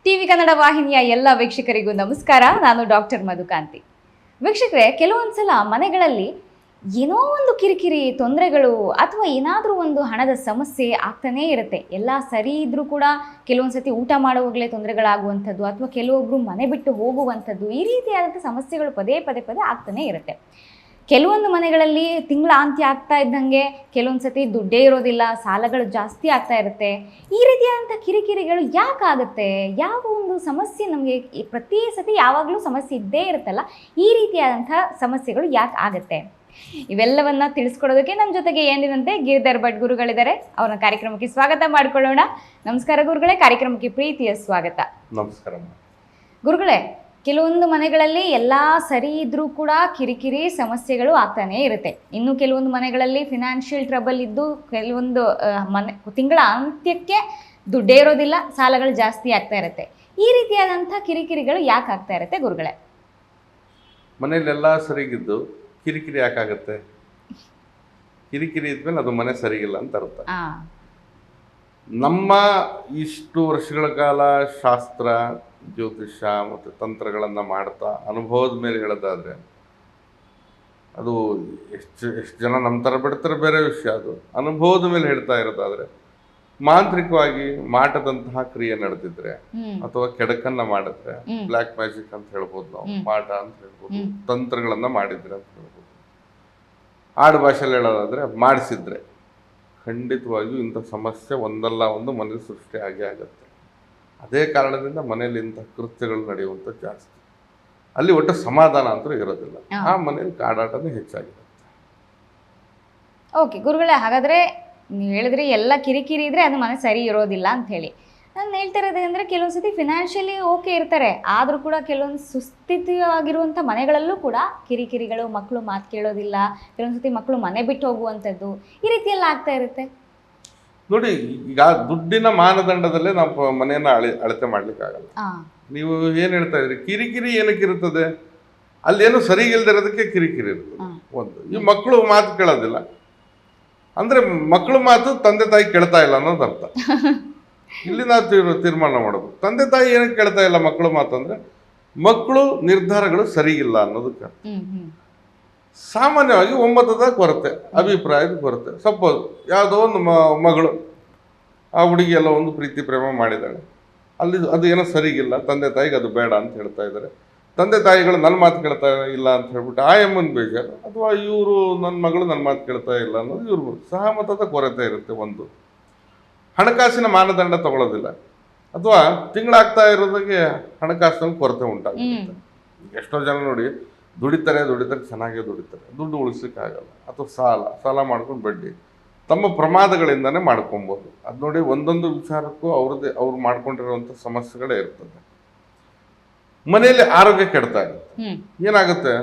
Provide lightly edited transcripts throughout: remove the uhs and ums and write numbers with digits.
TV Kannada ವಾಹಿನಿಯ ಎಲ್ಲ ವೀಕ್ಷಕರಿಗೂ ನಮಸ್ಕಾರ. ನಾನು ಡಾಕ್ಟರ್ ಮಧುಕಾಂತಿ. ವೀಕ್ಷಕರೇ, ಕೆಲವೊಂದ್ಸಲ ಮನೆಗಳಲ್ಲಿ ಏನೋ ಒಂದು ಕಿರಿಕಿರಿ ತೊಂದರೆಗಳು ಅಥವಾ ಏನಾದರೂ ಒಂದು ಹಣದ ಸಮಸ್ಯೆ ಆಗ್ತಾನೇ ಇರುತ್ತೆ. ಎಲ್ಲ ಸರಿ ಇದ್ರೂ ಕೂಡ ಕೆಲವೊಂದ್ಸತಿ ಊಟ ಮಾಡುವಾಗಲೇ ತೊಂದರೆಗಳಾಗುವಂಥದ್ದು ಅಥವಾ ಕೆಲವೊಬ್ಬರು ಮನೆ ಬಿಟ್ಟು ಹೋಗುವಂಥದ್ದು, ಈ ರೀತಿಯಾದಂಥ ಸಮಸ್ಯೆಗಳು ಪದೇ ಪದೇ ಪದೇ ಆಗ್ತಾನೇ ಇರುತ್ತೆ. ಕೆಲವೊಂದು ಮನೆಗಳಲ್ಲಿ ತಿಂಗಳ ಅಂತ್ಯ ಆಗ್ತಾ ಇದ್ದಂಗೆ ಕೆಲವೊಂದು ಸತಿ ದುಡ್ಡೇ ಇರೋದಿಲ್ಲ, ಸಾಲಗಳು ಜಾಸ್ತಿ ಆಗ್ತಾ ಇರುತ್ತೆ. ಈ ರೀತಿಯಾದಂಥ ಕಿರಿಕಿರಿಗಳು ಯಾಕಾಗುತ್ತೆ? ಯಾವ ಒಂದು ಸಮಸ್ಯೆ ನಮಗೆ ಪ್ರತಿ ಸತಿ ಯಾವಾಗಲೂ ಸಮಸ್ಯೆ ಇದ್ದೇ ಇರುತ್ತಲ್ಲ, ಈ ರೀತಿಯಾದಂಥ ಸಮಸ್ಯೆಗಳು ಯಾಕೆ ಆಗುತ್ತೆ? ಇವೆಲ್ಲವನ್ನ ತಿಳಿಸ್ಕೊಡೋದಕ್ಕೆ ನಮ್ಮ ಜೊತೆಗೆ ಏನಿದಂತೆ ಗಿರಿಧರ್ ಭಟ್ ಗುರುಗಳಿದ್ದಾರೆ. ಅವ್ರನ್ನ ಕಾರ್ಯಕ್ರಮಕ್ಕೆ ಸ್ವಾಗತ ಮಾಡಿಕೊಳ್ಳೋಣ. ನಮಸ್ಕಾರ ಗುರುಗಳೇ, ಕಾರ್ಯಕ್ರಮಕ್ಕೆ ಪ್ರೀತಿಯ ಸ್ವಾಗತ. ನಮಸ್ಕಾರ ಗುರುಗಳೇ, ಕೆಲವೊಂದು ಮನೆಗಳಲ್ಲಿ ಎಲ್ಲ ಸರಿ ಇದ್ರೂ ಕೂಡ ಕಿರಿಕಿರಿ ಸಮಸ್ಯೆಗಳು ಆಗ್ತಾನೇ ಇರುತ್ತೆ. ಇನ್ನು ಕೆಲವೊಂದು ಮನೆಗಳಲ್ಲಿ ಫಿನಾನ್ಷಿಯಲ್ ಟ್ರಬಲ್ ಇದ್ದು ಕೆಲವೊಂದು ತಿಂಗಳ ಅಂತ್ಯಕ್ಕೆ ದುಡ್ಡೇ ಇರೋದಿಲ್ಲ, ಸಾಲಗಳು ಜಾಸ್ತಿ ಆಗ್ತಾ ಇರುತ್ತೆ. ಈ ರೀತಿಯಾದಂಥ ಕಿರಿಕಿರಿಗಳು ಯಾಕೆ ಆಗ್ತಾ ಇರುತ್ತೆ ಗುರುಗಳೇ? ಮನೇಲೆಲ್ಲ ಸರಿಗಿದ್ದು ಕಿರಿಕಿರಿ ಯಾಕಾಗತ್ತೆ? ಕಿರಿಕಿರಿ ಇದ್ಮೇಲೆ ಅದು ಮನೆ ಸರಿಗಿಲ್ಲ ಅಂತ ಅರ್ಥ. ನಮ್ಮ ಇಷ್ಟು ವರ್ಷಗಳ ಕಾಲ ಶಾಸ್ತ್ರ, ಜ್ಯೋತಿಷ್ಯ ಮತ್ತು ತಂತ್ರಗಳನ್ನು ಮಾಡ್ತಾ ಅನುಭವದ ಮೇಲೆ ಹೇಳೋದಾದರೆ, ಅದು ಎಷ್ಟು ಜನ ನಮ್ಮ ಥರ ಬಿಡ್ತಾರೆ ಬೇರೆ ವಿಷಯ. ಅದು ಅನುಭವದ ಮೇಲೆ ಹೇಳ್ತಾ ಇರೋದಾದರೆ, ಮಾಂತ್ರಿಕವಾಗಿ ಮಾಟದಂತಹ ಕ್ರಿಯೆ ನಡೆದಿದ್ರೆ ಅಥವಾ ಕೆಡಕನ್ನ ಮಾಡಿದ್ರೆ, ಬ್ಲ್ಯಾಕ್ ಮ್ಯಾಜಿಕ್ ಅಂತ ಹೇಳ್ಬೋದು ನಾವು, ಮಾಟ ಅಂತ ಹೇಳ್ಬೋದು, ತಂತ್ರಗಳನ್ನು ಮಾಡಿದ್ರೆ ಅಂತ ಹೇಳ್ಬೋದು. ಆಡು ಭಾಷೆಯಲ್ಲಿ ಹೇಳೋದಾದರೆ ಮಾಡಿಸಿದ್ರೆ ಖಂಡಿತವಾಗಿಯೂ ಇಂಥ ಸಮಸ್ಯೆ ಒಂದಲ್ಲ ಒಂದು ಮನೇಲಿ ಸೃಷ್ಟಿ ಆಗೇ ಆಗುತ್ತೆ. ಅದೇ ಕಾರಣದಿಂದ ಮನೇಲಿ ಇಂಥ ಕೃತ್ಯಗಳು ನಡೆಯುವಂಥ ಜಾಸ್ತಿ. ಅಲ್ಲಿ ಒಟ್ಟು ಸಮಾಧಾನ ಅಂತೂ ಇರೋದಿಲ್ಲ, ಆ ಮನೇಲಿ ಕಾಡಾಟನೇ ಹೆಚ್ಚಾಗಿರುತ್ತೆ. ಓಕೆ ಗುರುಗಳೇ, ಹಾಗಾದರೆ ನೀವು ಹೇಳಿದ್ರಿ ಎಲ್ಲ ಕಿರಿಕಿರಿ ಇದ್ರೆ ಅದು ಮನೆ ಸರಿ ಇರೋದಿಲ್ಲ ಅಂತ ಹೇಳಿ. ನಾನು ಹೇಳ್ತಾ ಇರೋದೇನೆಂದರೆ, ಕೆಲವೊಂದು ಸತಿ ಫಿನಾನ್ಷಿಯಲಿ ಓಕೆ ಇರ್ತಾರೆ, ಆದರೂ ಕೂಡ ಕೆಲವೊಂದು ಸುಸ್ಥಿತಿಯಾಗಿರುವಂಥ ಮನೆಗಳಲ್ಲೂ ಕೂಡ ಕಿರಿಕಿರಿಗಳು, ಮಕ್ಕಳು ಮಾತು ಕೇಳೋದಿಲ್ಲ, ಕೆಲವೊಂದು ಸತಿ ಮಕ್ಕಳು ಮನೆ ಬಿಟ್ಟು ಹೋಗುವಂಥದ್ದು, ಈ ರೀತಿಯೆಲ್ಲ ಆಗ್ತಾ ಇರುತ್ತೆ. ನೋಡಿ, ಈಗ ದುಡ್ಡಿನ ಮಾನದಂಡದಲ್ಲೇ ನಾವು ಮನೆಯನ್ನ ಅಳತೆ ಮಾಡ್ಲಿಕ್ಕಾಗಲ್ಲ. ನೀವು ಏನು ಹೇಳ್ತಾ ಇದ್ರಿ, ಕಿರಿಕಿರಿ ಏನಕ್ಕಿರುತ್ತದೆ? ಅಲ್ಲೇನು ಸರಿ ಇಲ್ದಿರೋದಕ್ಕೆ ಕಿರಿಕಿರಿ ಇರ್ತದೆ. ಒಂದು, ಈ ಮಕ್ಕಳು ಮಾತು ಕೇಳೋದಿಲ್ಲ ಅಂದ್ರೆ ಮಕ್ಕಳು ಮಾತು ತಂದೆ ತಾಯಿ ಕೇಳ್ತಾ ಇಲ್ಲ ಅನ್ನೋದು ಅರ್ಥ. ಇಲ್ಲಿ ನಾವು ತೀರ್ಮಾನ ಮಾಡೋದು, ತಂದೆ ತಾಯಿ ಏನಕ್ಕೆ ಕೇಳ್ತಾ ಇಲ್ಲ ಮಕ್ಕಳು ಮಾತು ಅಂದ್ರೆ ಮಕ್ಕಳು ನಿರ್ಧಾರಗಳು ಸರಿಗಿಲ್ಲ ಅನ್ನೋದಕ್ಕೆ. ಸಾಮಾನ್ಯವಾಗಿ ಒಮ್ಮತದ ಕೊರತೆ, ಅಭಿಪ್ರಾಯದ ಕೊರತೆ. ಸಪೋಸ್ ಯಾವುದೋ ಒಂದು ಮಗಳು, ಆ ಹುಡುಗಿ ಎಲ್ಲ ಒಂದು ಪ್ರೀತಿ ಪ್ರೇಮ ಮಾಡಿದ್ದಾಳೆ, ಅಲ್ಲಿ ಅದು ಏನೋ ಸರಿಗಿಲ್ಲ, ತಂದೆ ತಾಯಿಗೆ ಅದು ಬೇಡ ಅಂತ ಹೇಳ್ತಾ ಇದ್ದಾರೆ. ತಂದೆ ತಾಯಿಗಳು ನನ್ನ ಮಾತು ಕೇಳ್ತಾ ಇಲ್ಲ ಅಂತ ಹೇಳ್ಬಿಟ್ಟು ಆ ಎಮ್ಮನ್ ಬೇಜಾರು, ಅಥವಾ ಇವರು ನನ್ನ ಮಗಳು ನನ್ನ ಮಾತು ಕೇಳ್ತಾ ಇಲ್ಲ ಅನ್ನೋದು ಇವ್ರು ಸಹಮತದ ಕೊರತೆ ಇರುತ್ತೆ. ಒಂದು, ಹಣಕಾಸಿನ ಮಾನದಂಡ ತಗೊಳ್ಳೋದಿಲ್ಲ, ಅಥವಾ ತಿಂಗಳಾಗ್ತಾ ಇರೋದಕ್ಕೆ ಹಣಕಾಸಿನಲ್ಲಿ ಕೊರತೆ ಉಂಟಾಗುತ್ತೆ. ಎಷ್ಟೋ ಜನ ನೋಡಿ ದುಡಿತಾರೆ ಚೆನ್ನಾಗೇ ದುಡಿತಾರೆ, ದುಡ್ಡು ಉಳಿಸ್ಲಿಕ್ಕಾಗಲ್ಲ, ಅಥವಾ ಸಾಲ ಮಾಡ್ಕೊಂಡು ಬಡ್ಡಿ ತಮ್ಮ ಪ್ರಮಾದಗಳಿಂದನೇ ಮಾಡ್ಕೊಬೋದು. ಅದು ನೋಡಿ, ಒಂದೊಂದು ವಿಚಾರಕ್ಕೂ ಅವ್ರು ಮಾಡ್ಕೊಂಡಿರುವಂಥ ಸಮಸ್ಯೆಗಳೇ ಇರ್ತದೆ. ಮನೆಯಲ್ಲಿ ಆರೋಗ್ಯ ಕೆಡ್ತಾ ಇರುತ್ತೆ. ಏನಾಗುತ್ತೆ,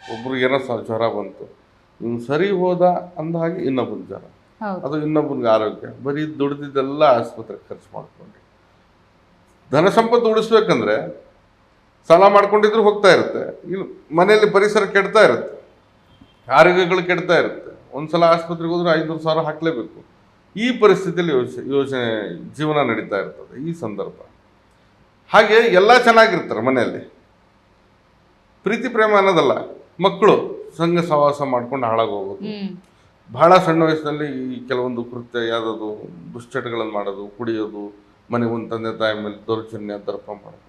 ಒಬ್ರಿಗೆ ಏನೋ ಜ್ವರ ಬಂತು, ಇವ್ನು ಸರಿ ಹೋದ ಅಂದ ಹಾಗೆ ಇನ್ನೊಬ್ಬನ ಜ್ವರ, ಅದು ಇನ್ನೊಬ್ಬನಿಗೆ ಆರೋಗ್ಯ. ಬರೀ ದುಡ್ದಿದ್ದೆಲ್ಲ ಆಸ್ಪತ್ರೆಗೆ ಖರ್ಚು ಮಾಡ್ಕೊಂಡು, ಧನ ಸಂಪತ್ತು ಉಳಿಸ್ಬೇಕಂದ್ರೆ ಸಾಲ ಮಾಡ್ಕೊಂಡಿದ್ರು ಹೋಗ್ತಾ ಇರುತ್ತೆ. ಇಲ್ಲಿ ಮನೆಯಲ್ಲಿ ಪರಿಸರ ಕೆಡ್ತಾ ಇರುತ್ತೆ, ಆರೋಗ್ಯಗಳು ಕೆಡ್ತಾ ಇರುತ್ತೆ. ಒಂದ್ಸಲ ಆಸ್ಪತ್ರೆಗೆ ಹೋದ್ರೆ 500,000 ಹಾಕ್ಲೇಬೇಕು. ಈ ಪರಿಸ್ಥಿತಿಯಲ್ಲಿ ಯೋಚನೆ ಜೀವನ ನಡೀತಾ ಇರ್ತದೆ ಈ ಸಂದರ್ಭ. ಹಾಗೆ ಎಲ್ಲ ಚೆನ್ನಾಗಿರ್ತಾರೆ ಮನೆಯಲ್ಲಿ, ಪ್ರೀತಿ ಪ್ರೇಮ ಅನ್ನೋದಲ್ಲ, ಮಕ್ಕಳು ಸಂಘ ಸಹವಾಸ ಮಾಡ್ಕೊಂಡು ಹಾಳಾಗೋಗೋದು, ಬಹಳ ಸಣ್ಣ ವಯಸ್ಸಿನಲ್ಲಿ ಈ ಕೆಲವೊಂದು ಕೃತ್ಯ, ಯಾವುದದು ದುಶ್ಚಟಗಳನ್ನು ಮಾಡೋದು, ಕುಡಿಯೋದು, ಮನೆ ಒಂದು ತಂದೆ ತಾಯಿ ಮೇಲೆ ದೌರ್ಜನ್ಯ ದರ್ಪ ಮಾಡೋದು.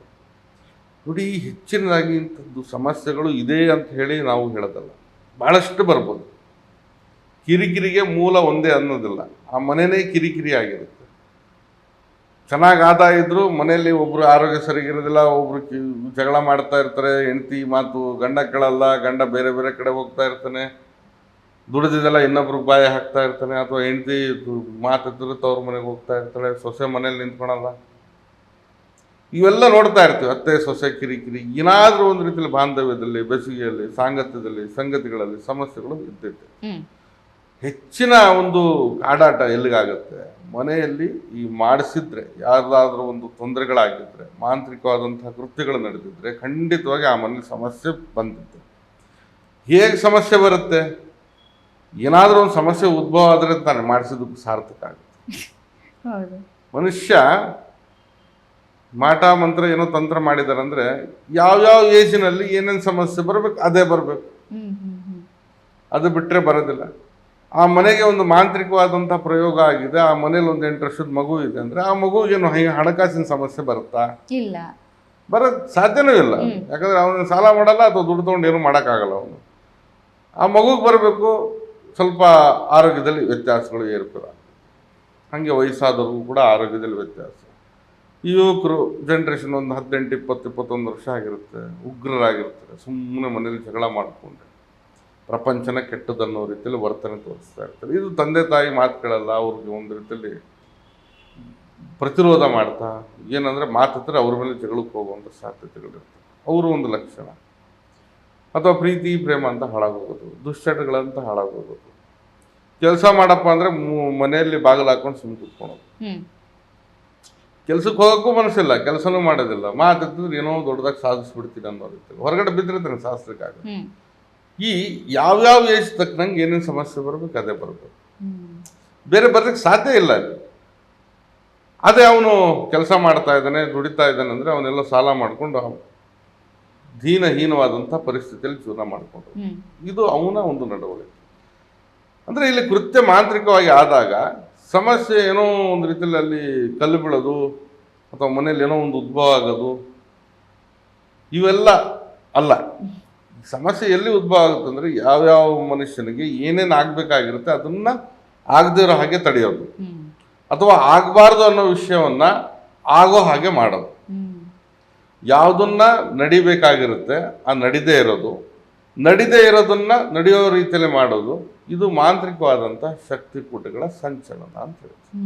ನೋಡಿ, ಹೆಚ್ಚಿನದಾಗಿ ಇಂಥದ್ದು ಸಮಸ್ಯೆಗಳು ಇದೆ ಅಂತ ಹೇಳಿ ನಾವು ಹೇಳೋದಲ್ಲ, ಬಹಳಷ್ಟು ಬರ್ಬೋದು. ಕಿರಿಕಿರಿಗೆ ಮೂಲ ಒಂದೇ ಅನ್ನೋದಿಲ್ಲ, ಆ ಮನೆಯೇ ಕಿರಿಕಿರಿ ಆಗಿರುತ್ತೆ. ಚೆನ್ನಾಗಿ ಆದಾಯ ಇದ್ರು ಮನೆಯಲ್ಲಿ ಒಬ್ರು ಆರೋಗ್ಯ ಸರಿಗಿರೋದಿಲ್ಲ, ಒಬ್ರು ಜಗಳ ಮಾಡ್ತಾ ಇರ್ತಾರೆ, ಹೆಂಡತಿ ಮಾತು ಗಂಡ ಕೇಳಲ್ಲ, ಗಂಡ ಬೇರೆ ಬೇರೆ ಕಡೆ ಹೋಗ್ತಾ ಇರ್ತಾನೆ, ದುಡಿದಿದ್ದೆಲ್ಲ ಇನ್ನೊಬ್ರಿಗೆ ಬಾಯ ಹಾಕ್ತಾ ಇರ್ತಾನೆ, ಅಥವಾ ಹೆಂಡತಿ ಮಾತಿದ್ರು ತವ್ರ ಮನೆಗೆ ಹೋಗ್ತಾ ಇರ್ತಾಳೆ, ಸೊಸೆ ಮನೇಲಿ ನಿಂತ್ಕೊಳಲ್ಲ. ಇವೆಲ್ಲ ನೋಡ್ತಾ ಇರ್ತೀವಿ, ಅತ್ತೆ ಸೊಸೆ ಕಿರಿಕಿರಿ. ಏನಾದರೂ ಒಂದು ರೀತಿಯಲ್ಲಿ ಬಾಂಧವ್ಯದಲ್ಲಿ, ಬೆಸುಗೆಯಲ್ಲಿ, ಸಾಂಗತ್ಯದಲ್ಲಿ, ಸಂಗತಿಗಳಲ್ಲಿ ಸಮಸ್ಯೆಗಳು ಇರ್ತೈತೆ. ಹೆಚ್ಚಿನ ಒಂದು ಕಾಡಾಟ ಎಲ್ಲಿಗಾಗುತ್ತೆ? ಮನೆಯಲ್ಲಿ ಈ ಮಾಡಿಸಿದ್ರೆ, ಯಾರ್ದಾದ್ರೂ ಒಂದು ತೊಂದರೆಗಳಾಗಿದ್ರೆ, ಮಾಂತ್ರಿಕವಾದಂತಹ ಕೃತ್ಯಗಳು ನಡೆದಿದ್ರೆ ಖಂಡಿತವಾಗಿ ಆ ಮನೇಲಿ ಸಮಸ್ಯೆ ಬಂದಿತ್ತು. ಹೇಗೆ ಸಮಸ್ಯೆ ಬರುತ್ತೆ? ಏನಾದರೂ ಒಂದು ಸಮಸ್ಯೆ ಉದ್ಭವ ಆದರೆ ತಾನೆ ಮಾಡಿಸಿದ್ದಕ್ಕೆ ಸಾರ್ಥಕ ಆಗುತ್ತೆ. ಮನುಷ್ಯ ಮಾಟ ಮಂತ್ರ ಏನೋ ತಂತ್ರ ಮಾಡಿದಾರೆ ಅಂದರೆ ಯಾವ್ಯಾವ ಏಜಿನಲ್ಲಿ ಏನೇನು ಸಮಸ್ಯೆ ಬರಬೇಕು ಅದೇ ಬರಬೇಕು, ಹ್ಮ್ ಹ್ಮ್ ಹ್ಮ್ ಅದು ಬಿಟ್ಟರೆ ಬರೋದಿಲ್ಲ. ಆ ಮನೆಗೆ ಒಂದು ಮಾಂತ್ರಿಕವಾದಂಥ ಪ್ರಯೋಗ ಆಗಿದೆ, ಆ ಮನೇಲಿ ಒಂದು 8 ವರ್ಷದ ಮಗು ಇದೆ ಅಂದರೆ ಆ ಮಗುಗೇನು ಹಣಕಾಸಿನ ಸಮಸ್ಯೆ ಬರುತ್ತಾ? ಇಲ್ಲ. ಬರೋದು ಸಾಧ್ಯನೂ ಇಲ್ಲ. ಯಾಕಂದರೆ ಅವನು ಸಾಲ ಮಾಡಲ್ಲ ಅಥವಾ ದುಡ್ಡು ತೊಗೊಂಡು ಏನೂ ಮಾಡೋಕ್ಕಾಗಲ್ಲ. ಅವನು ಆ ಮಗುಗೆ ಬರಬೇಕು, ಸ್ವಲ್ಪ ಆರೋಗ್ಯದಲ್ಲಿ ವ್ಯತ್ಯಾಸಗಳು ಏರ್ಪೇರು. ಹಾಗೆ ವಯಸ್ಸಾದವ್ರಿಗೂ ಕೂಡ ಆರೋಗ್ಯದಲ್ಲಿ ವ್ಯತ್ಯಾಸ. ಯುವಕರು ಜನ್ರೇಷನ್ ಒಂದು 18, 20, 21 ವರ್ಷ ಆಗಿರುತ್ತೆ, ಉಗ್ರರಾಗಿರ್ತಾರೆ, ಸುಮ್ಮನೆ ಮನೇಲಿ ಜಗಳ ಮಾಡಿಕೊಂಡ್ರೆ ಪ್ರಪಂಚನ ಕೆಟ್ಟದನ್ನೋ ರೀತಿಯಲ್ಲಿ ವರ್ತನೆ ತೋರಿಸ್ತಾ ಇರ್ತಾರೆ. ಇದು ತಂದೆ ತಾಯಿ ಮಾತುಗಳಲ್ಲ, ಅವ್ರಿಗೆ ಒಂದು ರೀತಿಯಲ್ಲಿ ಪ್ರತಿರೋಧ ಮಾಡ್ತಾ ಏನಂದರೆ ಮಾತಾಡ್ತಾರೆ, ಅವ್ರ ಮೇಲೆ ಜಗಳಕ್ಕೆ ಹೋಗುವಂಥ ಸಾಧ್ಯತೆಗಳಿರ್ತವೆ. ಅವರು ಒಂದು ಲಕ್ಷಣ. ಅಥವಾ ಪ್ರೀತಿ ಪ್ರೇಮ ಅಂತ ಹಾಳಾಗೋಗೋದು, ದುಶ್ಚಟಗಳಂತ ಹಾಳಾಗೋಗೋದು. ಕೆಲಸ ಮಾಡಪ್ಪ ಅಂದರೆ ಮನೆಯಲ್ಲಿ ಬಾಗಿಲು ಹಾಕೊಂಡು ಸುಮ್ಮನೆ ಕೂತ್ಕೊಳೋದು. ಕೆಲ್ಸಕ್ಕೆ ಹೋಗೋಕ್ಕೂ ಮನಸ್ಸಿಲ್ಲ, ಕೆಲಸನೂ ಮಾಡೋದಿಲ್ಲ, ಮಾತಾಡ್ತಿದ್ರೆ ಏನೋ ದೊಡ್ಡದಾಗಿ ಸಾಧಿಸ್ಬಿಡ್ತೀನಿ ಅನ್ನೋ ರೀತಿಯಲ್ಲಿ ಹೊರಗಡೆ ಬಿದ್ದಿರ್ತಾನೆ ಶಾಸ್ತ್ರಕ್ಕಾಗ. ಈ ಯಾವ್ಯಾವ ಏಜ್ ತಕ್ಕನಂಗೆ ಏನೇನು ಸಮಸ್ಯೆ ಬರಬೇಕು ಅದೇ ಬರಬೇಕು, ಬೇರೆ ಬರ್ಲಿಕ್ಕೆ ಸಾಧ್ಯ ಇಲ್ಲ. ಅದೇ ಅವನು ಕೆಲಸ ಮಾಡ್ತಾ ಇದ್ದಾನೆ, ದುಡಿತಾ ಇದ್ದಾನೆ ಅಂದರೆ ಅವನೆಲ್ಲ ಸಾಲ ಮಾಡಿಕೊಂಡು ದೀನಹೀನವಾದಂಥ ಪರಿಸ್ಥಿತಿಯಲ್ಲಿ ಜೀವನ ಮಾಡಿಕೊಂಡು, ಇದು ಅವನ ಒಂದು ನಡವಳಿಕೆ. ಅಂದರೆ ಇಲ್ಲಿ ಕೃತ್ಯ ಮಾಂತ್ರಿಕವಾಗಿ ಆದಾಗ ಸಮಸ್ಯೆ ಏನೋ ಒಂದು ರೀತಿಯಲ್ಲಿ ಅಲ್ಲಿ ಕಲ್ಲು ಬೀಳೋದು ಅಥವಾ ಮನೇಲಿ ಏನೋ ಒಂದು ಉದ್ಭವ ಆಗೋದು ಇವೆಲ್ಲ ಅಲ್ಲ. ಸಮಸ್ಯೆ ಎಲ್ಲಿ ಉದ್ಭವ ಆಗುತ್ತೆ ಅಂದರೆ ಯಾವ್ಯಾವ ಮನುಷ್ಯನಿಗೆ ಏನೇನು ಆಗಬೇಕಾಗಿರುತ್ತೆ ಅದನ್ನು ಆಗದೇ ಇರೋ ಹಾಗೆ ತಡೆಯೋದು, ಅಥವಾ ಆಗಬಾರ್ದು ಅನ್ನೋ ವಿಷಯವನ್ನು ಆಗೋ ಹಾಗೆ ಮಾಡೋದು. ಯಾವುದನ್ನ ನಡಿಬೇಕಾಗಿರುತ್ತೆ ಆ ನಡಿದೇ ಇರೋದು, ನಡಿದೇ ಇರೋದನ್ನ ನಡೆಯೋ ರೀತಿಯಲ್ಲಿ ಮಾಡೋದು, ಇದು ಮಾಂತ್ರಿಕವಾದಂಥ ಶಕ್ತಿಕೂಟಗಳ ಸಂಚಲನ ಅಂತ ಹೇಳ್ತೀವಿ.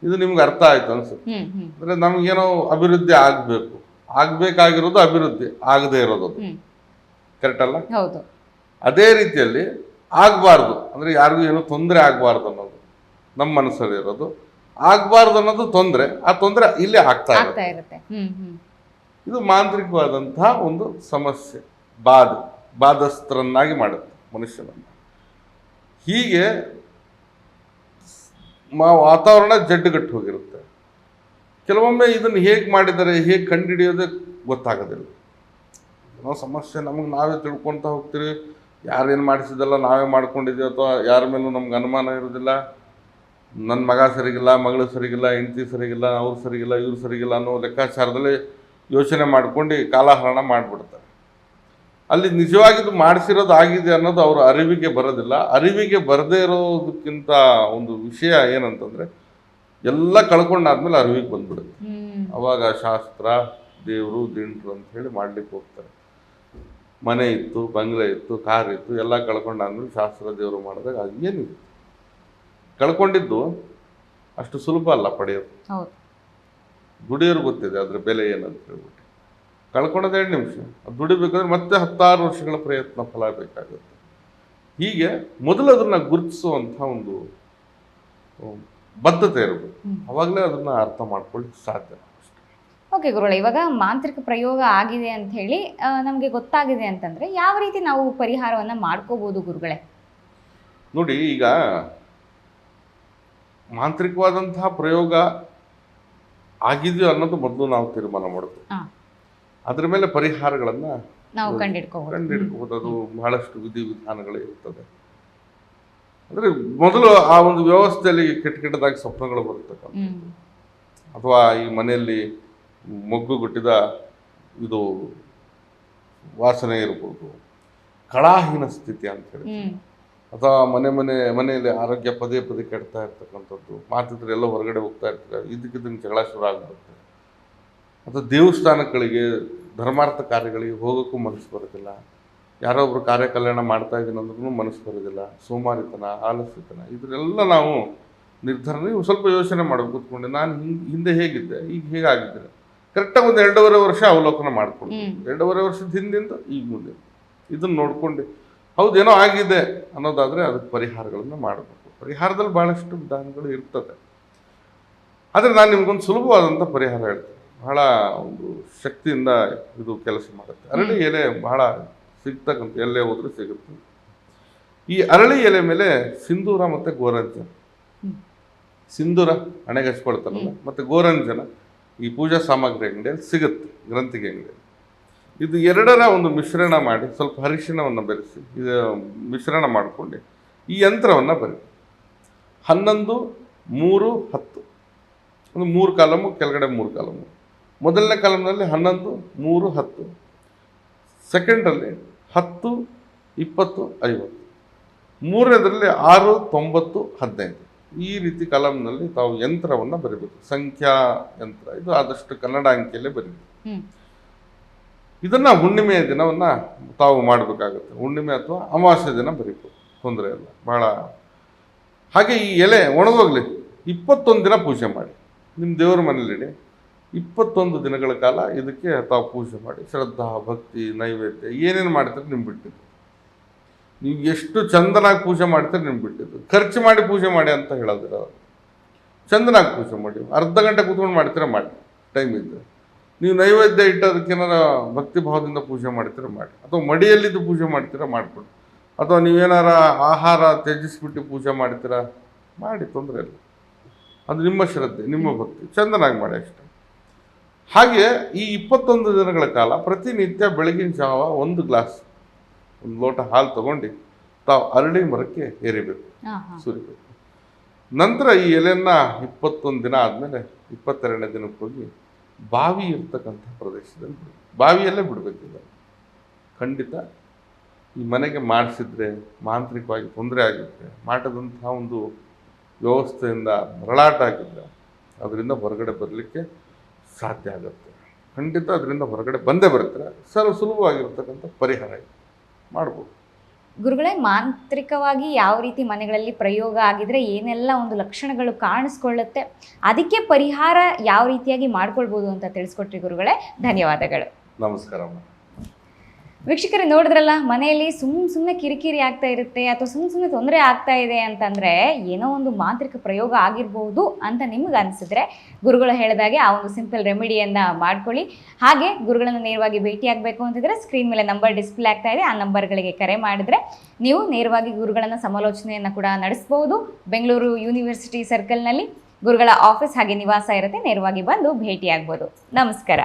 ಇದು ನಿಮ್ಗೆ ಅರ್ಥ ಆಯ್ತು ಅನ್ಸುತ್ತೆ. ಅಂದರೆ ನಮಗೇನೋ ಅಭಿವೃದ್ಧಿ ಆಗಬೇಕಾಗಿರೋದು ಅಭಿವೃದ್ಧಿ ಆಗದೇ ಇರೋದು, ಕರೆಕ್ಟ್ ಅಲ್ಲ? ಅದೇ ರೀತಿಯಲ್ಲಿ ಆಗಬಾರ್ದು ಅಂದರೆ ಯಾರಿಗೂ ಏನೋ ತೊಂದರೆ ಆಗಬಾರ್ದು ಅನ್ನೋದು ನಮ್ಮ ಮನಸ್ಸಲ್ಲಿ ಇರೋದು, ಆಗಬಾರ್ದು ಅನ್ನೋದು ತೊಂದರೆ, ಆ ತೊಂದರೆ ಇಲ್ಲಿ ಆಗ್ತಾ ಇರುತ್ತೆ. ಇದು ಮಾಂತ್ರಿಕವಾದಂತಹ ಒಂದು ಸಮಸ್ಯೆ, ಬಾಧಸ್ಥರನ್ನಾಗಿ ಮಾಡುತ್ತೆ ಮನುಷ್ಯನನ್ನು. ಹೀಗೆ ವಾತಾವರಣ ಜಡ್ಡುಗಟ್ಟು ಹೋಗಿರುತ್ತೆ. ಕೆಲವೊಮ್ಮೆ ಇದನ್ನು ಹೇಗೆ ಮಾಡಿದ್ದಾರೆ, ಹೇಗೆ ಕಂಡುಹಿಡಿಯೋದೇ ಗೊತ್ತಾಗೋದಿಲ್ಲ. ನಾವು ಸಮಸ್ಯೆ ನಮಗೆ ನಾವೇ ತಿಳ್ಕೊತಾ ಹೋಗ್ತೀವಿ, ಯಾರೇನು ಮಾಡಿಸಿದಲ್ಲ ನಾವೇ ಮಾಡ್ಕೊಂಡಿದ್ದೀವಿ, ಅಥವಾ ಯಾರ ಮೇಲೂ ನಮ್ಗೆ ಅನುಮಾನ ಇರೋದಿಲ್ಲ. ನನ್ನ ಮಗ ಸರಿಗಿಲ್ಲ, ಮಗಳು ಸರಿಗಿಲ್ಲ, ಹೆಂಡತಿ ಸರಿಗಿಲ್ಲ, ಅವ್ರು ಸರಿಗಿಲ್ಲ, ಇವ್ರು ಸರಿಗಿಲ್ಲ ಅನ್ನೋ ಲೆಕ್ಕಾಚಾರದಲ್ಲಿ ಯೋಚನೆ ಮಾಡ್ಕೊಂಡು ಕಾಲಹರಣ ಮಾಡಿಬಿಡ್ತಾರೆ. ಅಲ್ಲಿ ನಿಜವಾಗಿದ್ದು ಮಾಡಿಸಿರೋದು ಆಗಿದೆ ಅನ್ನೋದು ಅವರ ಅರಿವಿಗೆ ಬರೋದಿಲ್ಲ. ಅರಿವಿಗೆ ಬರದೇ ಇರೋದಕ್ಕಿಂತ ಒಂದು ವಿಷಯ ಏನಂತಂದರೆ ಎಲ್ಲ ಕಳ್ಕೊಂಡಾದ್ಮೇಲೆ ಅರಿವಿಗೆ ಬಂದ್ಬಿಡುತ್ತೆ. ಅವಾಗ ಶಾಸ್ತ್ರ, ದೇವರು, ದಿಂಡ್ರು ಅಂತ ಹೇಳಿ ಮಾಡ್ಲಿಕ್ಕೆ ಹೋಗ್ತಾರೆ. ಮನೆ ಇತ್ತು, ಬಂಗ್ಲೆ ಇತ್ತು, ಕಾರ್ ಇತ್ತು, ಎಲ್ಲ ಕಳ್ಕೊಂಡಾದ್ಮೇಲೆ ಶಾಸ್ತ್ರ ದೇವರು ಮಾಡಿದಾಗ ಅದು ಏನಿದೆ ಕಳ್ಕೊಂಡಿದ್ದು ಅಷ್ಟು ಸುಲಭ ಅಲ್ಲ ಪಡೆಯೋದು. ದುಡಿಯೋರು ಗೊತ್ತಿದೆ ಅದ್ರ ಬೆಲೆ ಏನಂತ ಹೇಳ್ಬಿಟ್ಟು. ಕಳ್ಕೊಳ್ಳೋದು 2 ನಿಮಿಷ, ಅದು ದುಡಿಬೇಕಾದ್ರೆ ಮತ್ತೆ 10 ವರ್ಷಗಳ ಪ್ರಯತ್ನ ಫಲ ಬೇಕಾಗುತ್ತೆ. ಹೀಗೆ ಮೊದಲು ಅದನ್ನು ಗುರುತಿಸುವಂಥ ಒಂದು ಬದ್ಧತೆ ಇರಬೇಕು, ಅವಾಗಲೇ ಅದನ್ನು ಅರ್ಥ ಮಾಡ್ಕೊಳ್ಳಿಕ್ಕೆ ಸಾಧ್ಯ. ಓಕೆ ಗುರುಗಳೇ, ಇವಾಗ ಮಾಂತ್ರಿಕ ಪ್ರಯೋಗ ಆಗಿದೆ ಅಂತ ಹೇಳಿ ನಮಗೆ ಗೊತ್ತಾಗಿದೆ ಅಂತಂದರೆ ಯಾವ ರೀತಿ ನಾವು ಪರಿಹಾರವನ್ನು ಮಾಡ್ಕೋಬೋದು ಗುರುಗಳೇ? ನೋಡಿ, ಈಗ ಮಾಂತ್ರಿಕವಾದಂತಹ ಪ್ರಯೋಗ ಆಗಿದೆಯೋ ಅನ್ನೋದು ಮೊದಲು ನಾವು ತೀರ್ಮಾನ ಮಾಡಬೇಕು. ಅದ್ರ ಮೇಲೆ ಪರಿಹಾರಗಳನ್ನು ನಾವು ಕಂಡಿಡ್ಕೋಬಹುದು. ಅದು ಬಹಳಷ್ಟು ವಿಧಿವಿಧಾನಗಳೇ ಇರ್ತದೆ. ಅಂದರೆ ಮೊದಲು ಆ ಒಂದು ವ್ಯವಸ್ಥೆಯಲ್ಲಿ ಕೆಟ್ಟದಾಗಿ ಸ್ವಪ್ನಗಳು ಬರ್ತಕ್ಕಂಥ, ಅಥವಾ ಈ ಮನೆಯಲ್ಲಿ ಮೊಗ್ಗುಗುಟ್ಟಿದ ಇದು ವಾಸನೆ ಇರ್ಬೋದು, ಕಳಾಹೀನ ಸ್ಥಿತಿ ಅಂತ ಹೇಳಿ, ಅಥವಾ ಮನೆಯಲ್ಲಿ ಆರೋಗ್ಯ ಪದೇ ಕೆಡ್ತಾ ಇರ್ತಕ್ಕಂಥದ್ದು, ಮಾತಿದ್ರೆ ಎಲ್ಲ ಹೊರಗಡೆ ಹೋಗ್ತಾ ಇರ್ತಾರೆ, ಇದಕ್ಕಿದ್ದನ್ನು ಜಗಳ ಶುರು ಆಗ್ಬಿಡುತ್ತೆ. ಅಥವಾ ದೇವಸ್ಥಾನಗಳಿಗೆ, ಧರ್ಮಾರ್ಥ ಕಾರ್ಯಗಳಿಗೆ ಹೋಗೋಕ್ಕೂ ಮನಸ್ಸು ಬರೋದಿಲ್ಲ. ಯಾರೋ ಒಬ್ರು ಕಾರ್ಯ ಕಲ್ಯಾಣ ಮಾಡ್ತಾ ಇದ್ದೀನಿ ಅಂದ್ರೂ ಮನಸ್ಸು ಬರೋದಿಲ್ಲ. ಸೋಮಾರಿತನ, ಆಲಸ್ಯತನ, ಇದನ್ನೆಲ್ಲ ನಾವು ನಿರ್ಧಾರ ನೀವು ಸ್ವಲ್ಪ ಯೋಚನೆ ಮಾಡಿ ಕೂತ್ಕೊಂಡು, ನಾನು ಹಿಂದೆ ಹೇಗಿದ್ದೆ, ಈಗ ಹೇಗಾಗಿದ್ದೆ, ಕರೆಕ್ಟಾಗಿ ಒಂದು 2.5 ವರ್ಷ ಅವಲೋಕನ ಮಾಡ್ಕೊಂಡು, 2.5 ವರ್ಷದ ಹಿಂದಿಂದ ಈಗ ಮುಂದೆ ಇದನ್ನು ನೋಡ್ಕೊಂಡು ಹೌದೇನೋ ಆಗಿದೆ ಅನ್ನೋದಾದರೆ ಅದಕ್ಕೆ ಪರಿಹಾರಗಳನ್ನು ಮಾಡಬೇಕು. ಪರಿಹಾರದಲ್ಲಿ ಭಾಳಷ್ಟು ವಿಧಾನಗಳು ಇರ್ತದೆ. ಆದರೆ ನಾನು ನಿಮ್ಗೊಂದು ಸುಲಭವಾದಂಥ ಪರಿಹಾರ ಹೇಳ್ತೇನೆ, ಬಹಳ ಒಂದು ಶಕ್ತಿಯಿಂದ ಇದು ಕೆಲಸ ಮಾಡುತ್ತೆ. ಅರಳಿ ಎಲೆ ಬಹಳ ಸಿಗ್ತಕ್ಕಂಥ, ಎಲ್ಲೇ ಹೋದರೂ ಸಿಗುತ್ತೆ. ಈ ಅರಳಿ ಎಲೆ ಮೇಲೆ ಸಿಂಧೂರ ಮತ್ತು ಗೋರಂಜನ, ಸಿಂಧೂರ ಹಣೆಗೆ ಹಚ್ಕೊಳ್ತಾರಲ್ಲ, ಮತ್ತು ಗೋರಂಜನ ಈ ಪೂಜಾ ಸಾಮಗ್ರಿ ಅಂಗಡಿಯಲ್ಲಿ ಸಿಗುತ್ತೆ, ಗ್ರಂಥಿಗೆ ಅಂಗಡಿಯಲ್ಲಿ. ಇದು ಎರಡರ ಒಂದು ಮಿಶ್ರಣ ಮಾಡಿ ಸ್ವಲ್ಪ ಅರಿಶಿಣವನ್ನು ಬೆರೆಸಿ ಇದು ಮಿಶ್ರಣ ಮಾಡಿಕೊಂಡು ಈ ಯಂತ್ರವನ್ನು ಬರೀ 11, 3, 10 ಒಂದು 3 ಕಾಲಮು, ಕೆಳಗಡೆ 3 ಕಾಲಮು. ಮೊದಲನೇ ಕಾಲಮ್ನಲ್ಲಿ 11, 3, 10. ಸೆಕೆಂಡಲ್ಲಿ 10, 20, 50. ಮೂರನೇದರಲ್ಲಿ 6, 90, 15. ಈ ರೀತಿ ಕಾಲಮ್ನಲ್ಲಿ ತಾವು ಯಂತ್ರವನ್ನು ಬರೀಬೇಕು. ಸಂಖ್ಯಾ ಯಂತ್ರ ಇದು ಆದಷ್ಟು ಕನ್ನಡ ಅಂಕಿಯಲ್ಲೇ ಬರೀಬೇಕು. ಇದನ್ನು ಹುಣ್ಣಿಮೆಯ ದಿನವನ್ನು ತಾವು ಮಾಡಬೇಕಾಗುತ್ತೆ. ಹುಣ್ಣಿಮೆ ಅಥವಾ ಅಮಾವಾಸ್ಯೆ ದಿನ ಬರೀಬೇಕು, ತೊಂದರೆ ಇಲ್ಲ ಭಾಳ. ಹಾಗೆ ಈ ಎಲೆ ಒಣಗೋಗ್ಲಿ 21 ದಿನ ಪೂಜೆ ಮಾಡಿ, ನಿಮ್ಮ ದೇವರ ಮನೇಲಿಡಿ. 21 ದಿನಗಳ ಕಾಲ ಇದಕ್ಕೆ ತಾವು ಪೂಜೆ ಮಾಡಿ ಶ್ರದ್ಧಾ ಭಕ್ತಿ ನೈವೇದ್ಯ ಏನೇನು ಮಾಡ್ತಾರೆ ನಿಮ್ಗೆ ಬಿಟ್ಟಿದ್ದು. ನೀವು ಎಷ್ಟು ಚಂದನಾಗಿ ಪೂಜೆ ಮಾಡ್ತೀರಿ ನಿಮ್ಗೆ ಬಿಟ್ಟಿದ್ದು. ಖರ್ಚು ಮಾಡಿ ಪೂಜೆ ಮಾಡಿ ಅಂತ ಹೇಳೋದಿಲ್ಲ ಅವರು. ಚಂದನಾಗಿ ಪೂಜೆ ಮಾಡಿ, ಅರ್ಧ ಗಂಟೆ ಕೂತ್ಕೊಂಡು ಮಾಡ್ತೀರ ಮಾಡಿ, ಟೈಮ್ ಇದ್ದರೆ. ನೀವು ನೈವೇದ್ಯ ಇಟ್ಟೋದಕ್ಕೇನಾರ ಭಕ್ತಿ ಭಾವದಿಂದ ಪೂಜೆ ಮಾಡ್ತೀರ ಮಾಡಿ, ಅಥವಾ ಮಡಿಯಲ್ಲಿದ್ದು ಪೂಜೆ ಮಾಡ್ತೀರಾ ಮಾಡಿಕೊಡಿ, ಅಥವಾ ನೀವೇನಾರ ಆಹಾರ ತ್ಯಜಿಸ್ಬಿಟ್ಟು ಪೂಜೆ ಮಾಡ್ತೀರಾ ಮಾಡಿ, ತೊಂದರೆ ಇಲ್ಲ. ಅದು ನಿಮ್ಮ ಶ್ರದ್ಧೆ, ನಿಮ್ಮ ಭಕ್ತಿ, ಚಂದನಾಗಿ ಮಾಡಿ ಅಷ್ಟೆ. ಹಾಗೆ ಈ 21 ದಿನಗಳ ಕಾಲ ಪ್ರತಿನಿತ್ಯ ಬೆಳಗಿನ ಜಾವ 1 ಗ್ಲಾಸ್, 1 ಲೋಟ ಹಾಲು ತಗೊಂಡು ತಾವು ಅರಳಿ ಮರಕ್ಕೆ ಏರಿಬೇಕು, ಸುರಿಬೇಕು. ನಂತರ ಈ ಎಲೆಯನ್ನ 21 ದಿನ ಆದಮೇಲೆ 22ನೇ ದಿನಕ್ಕೆ ಹೋಗಿ ಬಾವಿ ಇರ್ತಕ್ಕಂಥ ಪ್ರದೇಶದಲ್ಲಿ ಬಿಡಬೇಕು. ಬಾವಿಯಲ್ಲೇ ಬಿಡಬೇಕಿದೆ. ಖಂಡಿತ ಈ ಮನೆಗೆ ಮಾಡಿಸಿದ್ರೆ ಮಾಂತ್ರಿಕವಾಗಿ ತೊಂದರೆ ಆಗಿದ್ರೆ, ಮಾಡದಂತಹ ಒಂದು ವ್ಯವಸ್ಥೆಯಿಂದ ಮರಳಾಟ ಆಗಿದ್ರೆ ಅದರಿಂದ ಹೊರಗಡೆ ಬರಲಿಕ್ಕೆ ಸಾಧ್ಯ ಆಗುತ್ತೆ. ಖಂಡಿತ ಅದರಿಂದ ಹೊರಗಡೆ ಬಂದೇ ಬರುತ್ತೆ. ಸುಲಭವಾಗಿರ್ತಕ್ಕಂಥ ಪರಿಹಾರ ಮಾಡ್ಬೋದು. ಗುರುಗಳೇ, ಮಾಂತ್ರಿಕವಾಗಿ ಯಾವ ರೀತಿ ಮನೆಗಳಲ್ಲಿ ಪ್ರಯೋಗ ಆಗಿದ್ರೆ ಏನೆಲ್ಲ ಒಂದು ಲಕ್ಷಣಗಳು ಕಾಣಿಸ್ಕೊಳ್ಳುತ್ತೆ, ಅದಕ್ಕೆ ಪರಿಹಾರ ಯಾವ ರೀತಿಯಾಗಿ ಮಾಡ್ಕೊಳ್ಬೋದು ಅಂತ ತಿಳಿಸ್ಕೊಟ್ರಿ ಗುರುಗಳೇ. ಧನ್ಯವಾದಗಳು. ನಮಸ್ಕಾರ. ವೀಕ್ಷಕರೇ, ನೋಡಿದ್ರಲ್ಲ, ಮನೆಯಲ್ಲಿ ಸುಮ್ಮನೆ ಕಿರಿಕಿರಿ ಆಗ್ತಾ ಇರುತ್ತೆ ಅಥವಾ ಸುಮ್ಮನೆ ತೊಂದರೆ ಆಗ್ತಾ ಇದೆ ಅಂತಂದರೆ ಏನೋ ಒಂದು ಮಾಂತ್ರಿಕ ಪ್ರಯೋಗ ಆಗಿರ್ಬೋದು ಅಂತ ನಿಮ್ಗೆ ಅನಿಸಿದ್ರೆ ಗುರುಗಳು ಹೇಳಿದಾಗೆ ಆ ಒಂದು ಸಿಂಪಲ್ ರೆಮಿಡಿಯನ್ನು ಮಾಡ್ಕೊಳ್ಳಿ. ಹಾಗೆ ಗುರುಗಳನ್ನು ನೇರವಾಗಿ ಭೇಟಿಯಾಗಬೇಕು ಅಂತಿದ್ರೆ ಸ್ಕ್ರೀನ್ ಮೇಲೆ ನಂಬರ್ ಡಿಸ್ಪ್ಲೇ ಆಗ್ತಾ ಇದೆ, ಆ ನಂಬರ್ಗಳಿಗೆ ಕರೆ ಮಾಡಿದ್ರೆ ನೀವು ನೇರವಾಗಿ ಗುರುಗಳನ್ನು ಸಮಾಲೋಚನೆಯನ್ನು ಕೂಡ ನಡೆಸ್ಬೋದು. ಬೆಂಗಳೂರು ಯೂನಿವರ್ಸಿಟಿ ಸರ್ಕಲ್ನಲ್ಲಿ ಗುರುಗಳ ಆಫೀಸ್ ಹಾಗೆ ನಿವಾಸ ಇರುತ್ತೆ, ನೇರವಾಗಿ ಬಂದು ಭೇಟಿಯಾಗ್ಬೋದು. ನಮಸ್ಕಾರ.